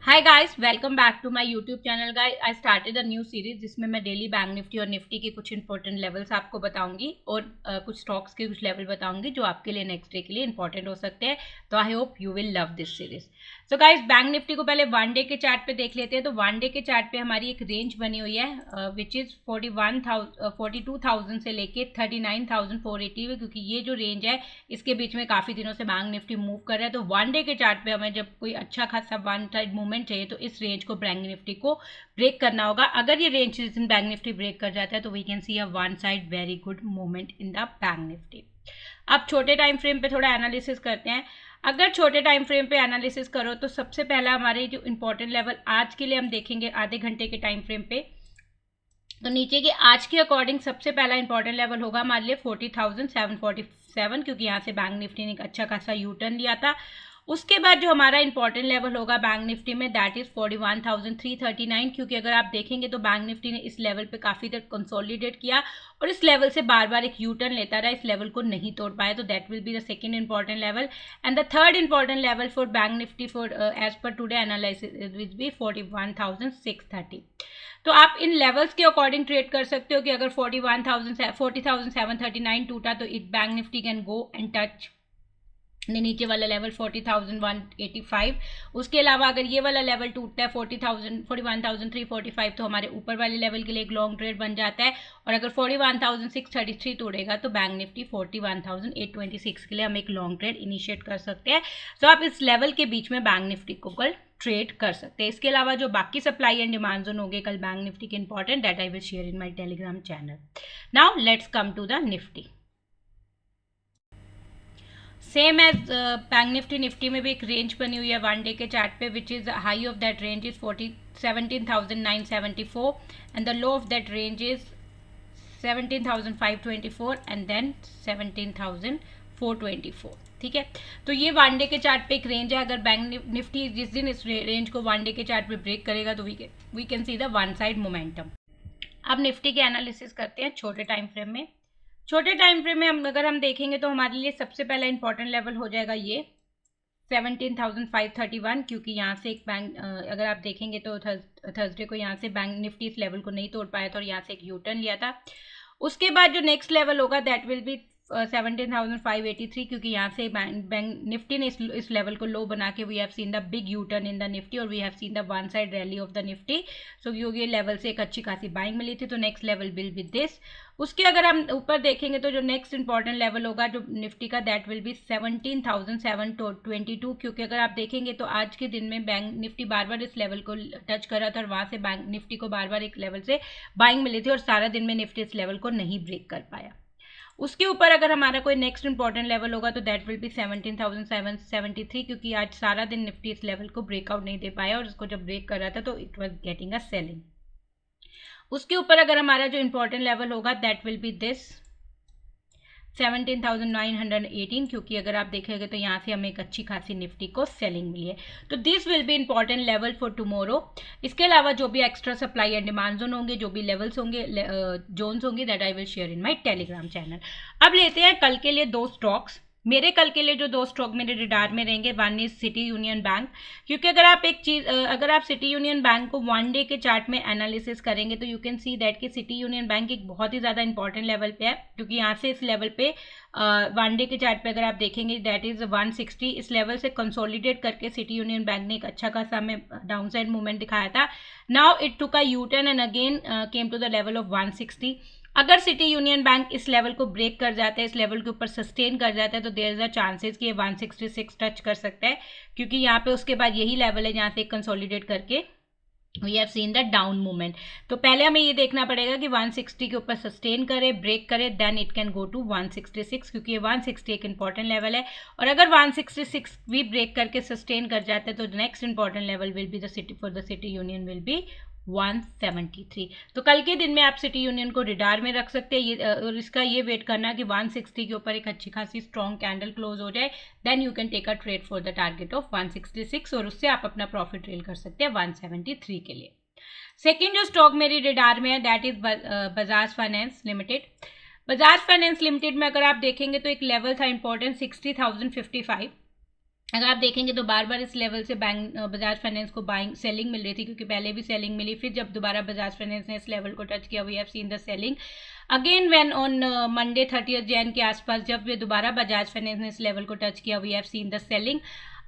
Hi guys, welcome back to my YouTube channel. Guys, I started a new series जिसमें मैं daily Bank Nifty और Nifty के कुछ important levels आपको बताऊंगी और कुछ स्टॉक्स के कुछ लेवल बताऊंगी जो आपके लिए नेक्स्ट डे के लिए इंपॉर्टेंट हो सकते हैं। तो I hope you will love this series. So guys, bank Nifty को पहले वन डे के चार्ट पे देख लेते हैं। तो वन डे के चार्ट पे हमारी एक रेंज बनी हुई है विच इज 42,000 से लेके 39,480 है, क्योंकि ये जो रेंज है इसके बीच में काफ़ी दिनों से बैंक निफ्टी मूव कर रहा है। तो वन डे के चार्ट पे हमें जब कोई अच्छा खासा वन साइड मूवमेंट चाहिए तो इस रेंज को बैंक निफ्टी को ब्रेक करना होगा। अगर ये रेंज बैंक निफ्टी ब्रेक कर जाता है तो we can see a one side very good movement in the Bank Nifty. अब छोटे टाइम फ्रेम पे थोड़ा एनालिसिस करते हैं। अगर छोटे टाइम फ्रेम पे एनालिसिस करो तो सबसे पहला हमारे जो इंपॉर्टेंट लेवल आज के लिए हम देखेंगे आधे घंटे के टाइम फ्रेम पे, तो नीचे के आज के अकॉर्डिंग सबसे पहला इंपॉर्टेंट लेवल होगा हमारे लिए 40,747, क्योंकि यहाँ से बैंक निफ्टी ने एक अच्छा खासा यू टर्न लिया था। उसके बाद जो हमारा इंपॉर्टेंट लेवल होगा बैंक निफ्टी में दैट इज 41,339, क्योंकि अगर आप देखेंगे तो बैंक निफ्टी ने इस लेवल पे काफ़ी देर कंसोलिडेट किया और इस लेवल से बार बार एक यू टर्न लेता रहा, इस लेवल को नहीं तोड़ पाया। तो that will be the second important level. And the third important level for bank Nifty for as per today analysis will be 41,630। तो आप इन लेवल्स के अकॉर्डिंग ट्रेड कर सकते हो कि अगर 40,739 टूटा तो it bank Nifty can go and touch नीचे वाला लेवल 40,185। उसके अलावा अगर ये वाला लेवल टूटता है 41,345 तो हमारे ऊपर वाले लेवल के लिए एक लॉन्ग ट्रेड बन जाता है। और अगर 41,633 तोड़ेगा तो बैंक निफ्टी 41,826 के लिए हम एक लॉन्ग ट्रेड इनिशिएट कर सकते हैं। तो आप इस लेवल के बीच में बैंक निफ्टी को कल ट्रेड कर सकते हैं। इसके अलावा जो बाकी सप्लाई एंड डिमांड जोन होंगे कल बैंक निफ्टी के important, that I will share in my Telegram channel. Now let's come to the Nifty. Same as bank Nifty, Nifty में भी एक रेंज बनी हुई है वन डे के चार्ट पे, which is high of that range is 17,974 and the low of that range is 17,524 and then 17,424। ठीक है, तो ये वन डे के चार्ट पे एक रेंज है। अगर बैंक निफ्टी जिस दिन इस रेंज को वन डे के चार्ट पे ब्रेक करेगा तो we can see the one side momentum. अब निफ्टी के एनालिसिस करते हैं छोटे टाइम फ्रेम में। छोटे टाइम फ्रेम में अगर हम देखेंगे तो हमारे लिए सबसे पहला इंपॉर्टेंट लेवल हो जाएगा ये 17,531, क्योंकि यहाँ से एक बैंक अगर आप देखेंगे तो थर्सडे को यहाँ से बैंक निफ्टी इस लेवल को नहीं तोड़ पाया था और यहाँ से एक यू टर्न लिया था। उसके बाद जो नेक्स्ट लेवल होगा दैट विल बी 17,583, क्योंकि यहाँ से बैंक निफ्टी ने इस लेवल को लो बना के we have seen the big U turn in the Nifty और we have seen the one side rally of the Nifty. So ये लेवल से एक अच्छी खासी बाइंग मिली थी, तो next level will be this. उसके अगर हम ऊपर देखेंगे तो जो नेक्स्ट इंपॉर्टेंट लेवल होगा जो निफ्टी का दैट विल बी 17,722, क्योंकि अगर आप देखेंगे तो आज के दिन में बैंक निफ्टी बार बार इस लेवल को टच कर रहा था और वहाँ से बैंक निफ्टी को बार बार एक लेवल से बाइंग मिली थी और सारा दिन में निफ्टी इस लेवल को नहीं ब्रेक कर पाया। उसके ऊपर अगर हमारा कोई नेक्स्ट इंपॉर्टेंट लेवल होगा तो दैट विल बी 17,773, क्योंकि आज सारा दिन निफ्टी इस लेवल को ब्रेकआउट नहीं दे पाया और इसको जब ब्रेक कर रहा था तो it was getting a selling. उसके ऊपर अगर हमारा जो इंपॉर्टेंट लेवल होगा दैट विल बी दिस 17,918, क्योंकि अगर आप देखेंगे तो यहाँ से हमें एक अच्छी खासी निफ्टी को सेलिंग मिली है। तो this will be important level for tomorrow. इसके अलावा जो भी extra supply and demand zone होंगे, जो भी लेवल्स होंगे, जोन्स होंगे, that I will share in my Telegram channel. अब लेते हैं कल के लिए दो स्टॉक्स। मेरे कल के लिए जो दो स्टॉक मेरे रिडार में रहेंगे, one is city Union bank, क्योंकि अगर आप सिटी यूनियन बैंक को वन डे के चार्ट में एनालिसिस करेंगे तो यू कैन सी दैट कि सिटी यूनियन बैंक एक बहुत ही ज़्यादा इंपॉर्टेंट लेवल पे है, क्योंकि यहाँ से इस लेवल पे वन डे के चार्ट पे अगर आप देखेंगे दैट इज 160, इस लेवल से कंसोलिडेट करके सिटी यूनियन बैंक ने एक अच्छा खासा हमें डाउन साइड मूवमेंट दिखाया था। Now it took a U turn and again came to the level of 160। अगर सिटी यूनियन बैंक इस लेवल को ब्रेक कर जाता है, इस लेवल के ऊपर सस्टेन कर जाता है, तो देयर इज अ चांसेस कि ये 166 टच कर सकता है, क्योंकि यहाँ पे उसके बाद यही लेवल है जहाँ से कंसोलिडेट करके we have seen the down movement. तो पहले हमें ये देखना पड़ेगा कि 160 के ऊपर सस्टेन करे, ब्रेक करे, then it can go to 166, क्योंकि ये 160 एक इंपॉर्टेंट लेवल है। और अगर 166 भी ब्रेक करके सस्टेन कर जाता है तो next important level will be the city for the city union will be 173। तो कल के दिन में आप सिटी यूनियन को रिडार में रख सकते हैं और इसका ये वेट करना कि 160 के ऊपर एक अच्छी खासी स्ट्रॉन्ग कैंडल क्लोज हो जाए, then you can take a trade for the target of 166 और उससे आप अपना प्रॉफिट ट्रेल कर सकते हैं 173 के लिए। सेकेंड जो स्टॉक मेरी रिडार में है that is Bajaj finance limited. Bajaj finance limited में अगर आप देखेंगे तो एक लेवल था इंपॉर्टेंट 60,055, अगर आप देखेंगे तो बार बार इस लेवल से बजाज फाइनेंस को बाइंग सेलिंग मिल रही थी, क्योंकि पहले भी सेलिंग मिली, फिर जब दोबारा बजाज फाइनेंस ने इस लेवल को टच किया, we have seen the selling again when on Monday 30 Jan के आसपास जब वे दोबारा बजाज फाइनेंस ने इस लेवल को टच किया, we have seen the selling.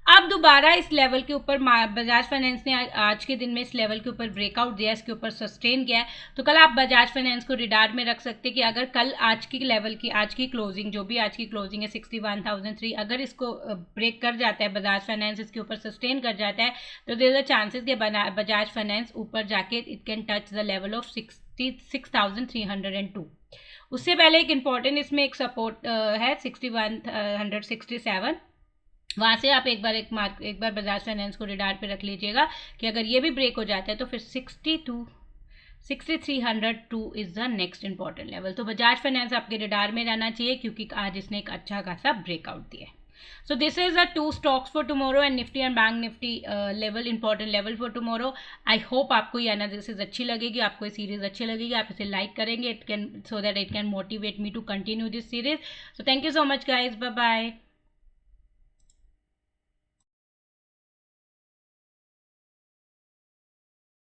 अब दोबारा इस लेवल के ऊपर बजाज फाइनेंस ने आज के दिन में इस लेवल के ऊपर ब्रेकआउट दिया, इसके ऊपर सस्टेन किया है। तो कल आप बजाज फाइनेंस को रिडार में रख सकते हैं कि अगर कल आज की लेवल की आज की क्लोजिंग जो भी आज की क्लोजिंग है 61,003, अगर इसको ब्रेक कर जाता है बजाज फाइनेंस, इसके ऊपर सस्टेन कर जाता है, तो देयर आर चांसेस कि बजाज फाइनेंस ऊपर जाके it can touch the level of 66,302। उससे पहले एक इम्पॉर्टेंट इसमें एक सपोर्ट है 6167, वहाँ से आप एक बार बजाज फाइनेंस को रिडार पे रख लीजिएगा कि अगर ये भी ब्रेक हो जाता है तो फिर 6302 is the next important level. तो बजाज फाइनेंस आपके रिडार में रहना चाहिए क्योंकि आज इसने एक अच्छा खासा ब्रेकआउट दिया है। So this is the 2 stocks for tomorrow and Nifty and bank Nifty level, important level for tomorrow. I hope आपको ये एनालिसिस अच्छी लगेगी, आपको ये सीरीज अच्छी लगेगी, आप इसे लाइक करेंगे, it can so that it can motivate me to continue this series. So thank you so much guys, bye bye.